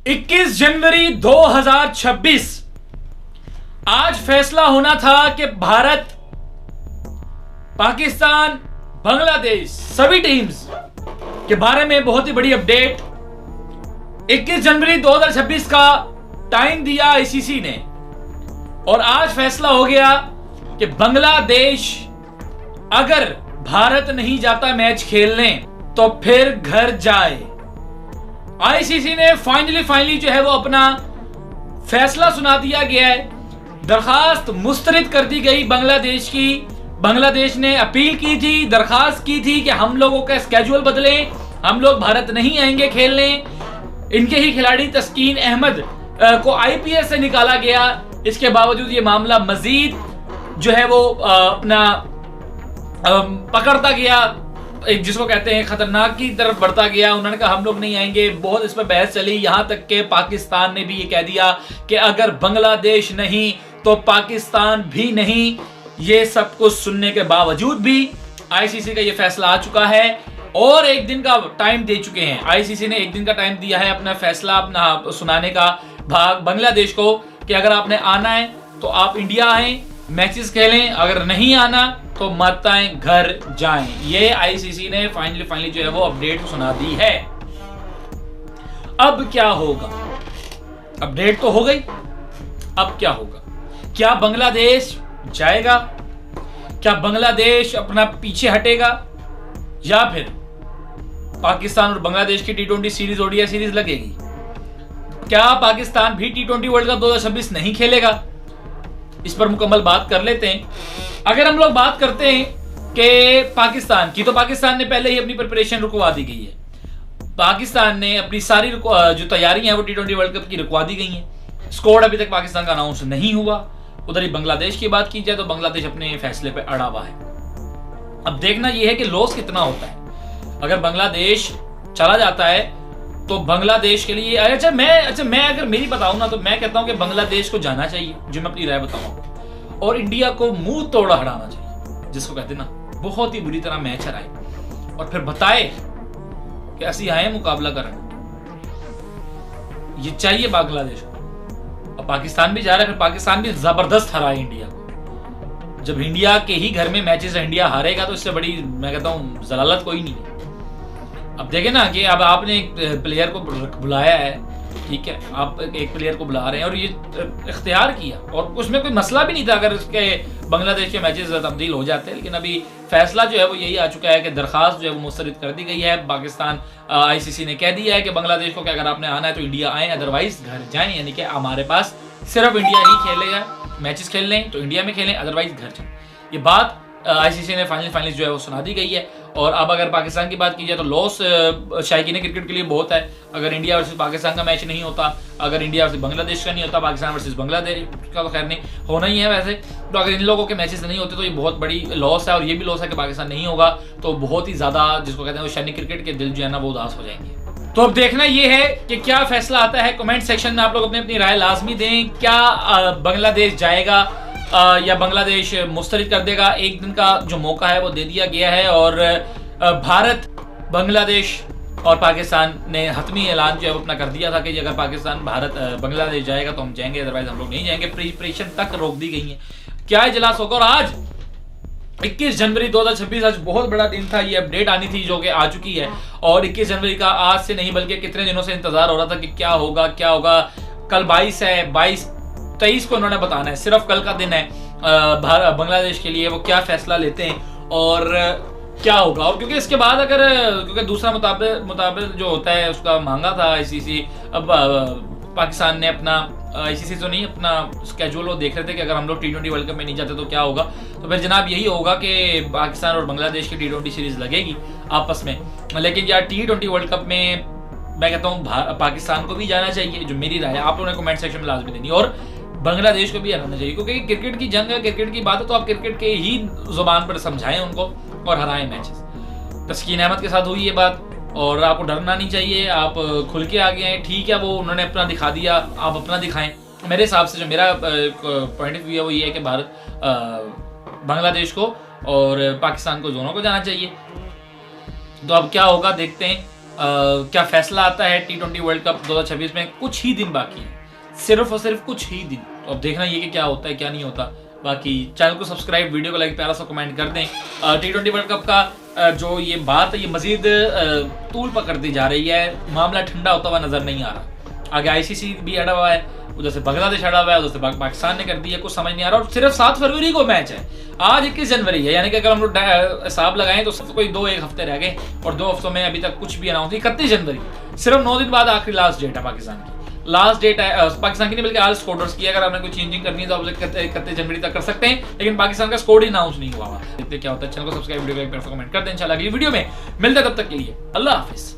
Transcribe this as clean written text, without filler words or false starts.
21 जनवरी 2026 आज फैसला होना था कि भारत, पाकिस्तान, बांग्लादेश सभी टीम्स के बारे में बहुत ही बड़ी अपडेट 21 जनवरी 2026 का टाइम दिया आईसीसी ने और आज फैसला हो गया कि बांग्लादेश अगर भारत नहीं जाता मैच खेलने तो फिर घर जाए। आईसीसी ने फाइनली जो है वो अपना फैसला सुना दिया गया है। दरखास्त मुस्तरद कर दी गई बांग्लादेश की। बांग्लादेश ने अपील की थी, दरखास्त की थी कि हम लोगों का स्केड्यूल बदलें, हम लोग भारत नहीं आएंगे खेलने। इनके ही खिलाड़ी तस्कीन अहमद को आईपीएल से निकाला गया। इसके बावजूद ये मामला मजीद जो है वो अपना पकड़ता गया, एक जिसको कहते हैं खतरनाक की तरफ बढ़ता गया। उन्होंने कहा हम लोग नहीं आएंगे, बहुत इस पर बहस चली। यहां तक के पाकिस्तान ने भी ये कह दिया कि अगर बांग्लादेश नहीं तो पाकिस्तान भी नहीं। ये सब कुछ सुनने के बावजूद भी आईसीसी का ये फैसला आ चुका है और एक दिन का टाइम दे चुके हैं। आईसीसी ने एक दिन का टाइम दिया है अपना फैसला अपना सुनाने का भाग बांग्लादेश को कि अगर आपने आना है तो आप इंडिया आए, मैचेस खेलें, अगर नहीं आना तो मत आए, घर जाएं। ये आईसीसी ने फाइनली जो है वो अपडेट सुना दी है। अब क्या होगा? अपडेट तो हो गई, अब क्या होगा? क्या बांग्लादेश जाएगा? क्या बांग्लादेश अपना पीछे हटेगा या फिर पाकिस्तान और बांग्लादेश की टी20 सीरीज, ओडीआई सीरीज लगेगी? क्या पाकिस्तान भी टी20 वर्ल्ड कप 2026 नहीं खेलेगा? इस पर मुकम्मल बात कर लेते हैं। अगर हम लोग बात करते हैं कि पाकिस्तान की, तो पाकिस्तान ने पहले ही अपनी प्रिपरेशन रुकवा दी गई है। पाकिस्तान ने अपनी सारी जो तैयारियां हैं वो टी20 वर्ल्ड कप की रुकवा दी गई हैं। स्क्वाड अभी तक पाकिस्तान का अनाउंस नहीं हुआ। उधर ही बांग्लादेश की बात की जाए तो बांग्लादेश अपने फैसले पे अड़ा हुआ है। अब देखना यह है कि लॉस कितना होता है। अगर बांग्लादेश चला जाता है तो बांग्लादेश के लिए मैं अगर मेरी बताऊं ना तो मैं कहता हूं कि बांग्लादेश को जाना चाहिए, जो मैं अपनी राय बताऊं, और इंडिया को मुंह तोड़ा हराना चाहिए, जिसको कहते हैं ना बहुत ही बुरी तरह मैच हराए और फिर बताए कि ऐसी आए मुकाबला करने। ये चाहिए बांग्लादेश को। और पाकिस्तान भी जा रहा है, फिर पाकिस्तान भी जबरदस्त हराए इंडिया को। जब इंडिया के ही घर में मैचेस इंडिया हारेगा तो इससे बड़ी मैं कहता हूं जलालत कोई नहीं है। अब देखें ना कि अब आपने एक प्लेयर को बुलाया है, ठीक है, आप एक प्लेयर को बुला रहे हैं और ये इख्तियार किया और उसमें कोई मसला भी नहीं था अगर उसके बांग्लादेश के मैचेस तब्दील हो जाते। लेकिन अभी फैसला जो है वो यही आ चुका है कि दरखास्त जो है वो मुस्तरद कर दी गई है। पाकिस्तान आईसीसी ने कह दिया है कि बांग्लादेश को कि अगर आपने आना है तो इंडिया आए, अदरवाइज घर जाएं। यानी कि हमारे पास सिर्फ इंडिया ही खेलेगा, मैचेस खेल लें तो इंडिया में खेलें, अदरवाइज घर जाएं। ये बात आईसीसी ने फाइनली जो है वो सुना दी गई है। और अब अगर पाकिस्तान की बात की जाए तो लॉस शायकीन क्रिकेट के लिए बहुत है। अगर इंडिया वर्सेस पाकिस्तान का मैच नहीं होता, अगर इंडिया वर्सेस बांग्लादेश का नहीं होता, पाकिस्तान वर्सेस बांग्लादेश का तो खैर नहीं होना ही है वैसे, तो अगर इन लोगों के मैचेस नहीं होते तो ये बहुत बड़ी लॉस है। और ये भी लॉस है कि पाकिस्तान नहीं होगा तो बहुत ही ज्यादा जिसको कहते हैं वो सैनिक क्रिकेट के दिल जो है ना वो उदास हो जाएंगे। तो अब देखना ये है कि क्या फैसला आता है। कमेंट सेक्शन में आप लोग अपनी राय लाजमी दें। क्या बांग्लादेश जाएगा या बांग्लादेश मुस्तरद कर देगा? एक दिन का जो मौका है वो दे दिया गया है और भारत, बांग्लादेश और पाकिस्तान ने हतमी ऐलान जो है वो अपना कर दिया था कि अगर पाकिस्तान भारत बांग्लादेश जाएगा तो हम जाएंगे, अदरवाइज हम लोग नहीं जाएंगे। प्रिपरेशन तक रोक दी गई है। क्या इजलास होगा? और आज 21 जनवरी 2026 आज बहुत बड़ा दिन था। ये अपडेट आनी थी जो कि आ चुकी है और 21 जनवरी का आज से नहीं बल्कि कितने दिनों से इंतजार हो रहा था कि क्या होगा। कल 22 है, 23 को इन्होंने बताना है, सिर्फ कल का दिन है बांग्लादेश के लिए। वो क्या फैसला लेते हैं और क्या होगा। और क्योंकि इसके बाद क्योंकि दूसरा मुताबिक जो होता है उसका मांगा था आईसीसी। अब पाकिस्तान ने अपना आईसीसी तो नहीं अपना स्केड्यूल वो देख रहे थे कि अगर हम लोग टी20 वर्ल्ड कप में नहीं जाते तो क्या होगा। तो फिर जनाब यही होगा कि पाकिस्तान और बांग्लादेश की टी20 सीरीज लगेगी आपस में। लेकिन यार टी20 वर्ल्ड कप में मैं कहता हूँ पाकिस्तान को भी जाना चाहिए, जो मेरी राय है। आप लोगों ने कमेंट सेक्शन में लाजमी देनी और बांग्लादेश को भी हराना चाहिए क्योंकि क्रिकेट की जंग है, क्रिकेट की बात है तो आप क्रिकेट के ही जुबान पर समझाएं उनको और हराएं मैचेस। तस्कीन अहमद के साथ हुई ये बात और आपको डरना नहीं चाहिए, आप खुल के आ गए हैं, ठीक है। वो उन्होंने अपना दिखा दिया, आप अपना दिखाएं। मेरे हिसाब से जो मेरा पॉइंट ऑफ व्यू है वो ये है कि भारत बांग्लादेश को और पाकिस्तान को दोनों को जाना चाहिए। तो अब क्या होगा देखते हैं। क्या फैसला आता है T20 वर्ल्ड कप 2026 में। कुछ ही दिन बाकी है, सिर्फ और सिर्फ कुछ ही दिन। तो अब देखना ये कि क्या होता है क्या नहीं होता। बाकी चैनल को सब्सक्राइब, वीडियो को लाइक, प्यारा सा कमेंट कर दें। T20 वर्ल्ड कप का जो ये बात है ये मजीद तूल पकड़ती जा रही है, मामला ठंडा होता हुआ नजर नहीं आ रहा। आगे ICC भी अड़ा हुआ है, उधर से बांग्लादेश अड़ा हुआ है, उधर से पाकिस्तान ने कर दिया, कुछ समझ नहीं आ रहा। और सिर्फ 7 फरवरी को मैच है, आज 21 जनवरी है, यानी कि अगर हम लोग हिसाब लगाएं तो कोई 2-1 हफ्ते रह गए और 2 हफ्तों में अभी तक कुछ भी अनाउंस नहीं। 31 जनवरी, सिर्फ 9 दिन बाद आखिरी लास्ट डेट है पाकिस्तान की। लास्ट डेट है पाकिस्तान की नहीं बल्कि ऑल स्कोर्स की। अगर आपने कोई चेंजिंग करनी है तो आप 31 जनवरी तक कर सकते हैं, लेकिन पाकिस्तान का स्कोर ही अनाउंस नहीं हुआ। देखते क्या होता है। चैनल को सब्सक्राइब, वीडियो को कमेंट कर दें। इंशाल्लाह अगली वीडियो में मिलते हैं, तब तक के लिए अल्लाह हाफिज।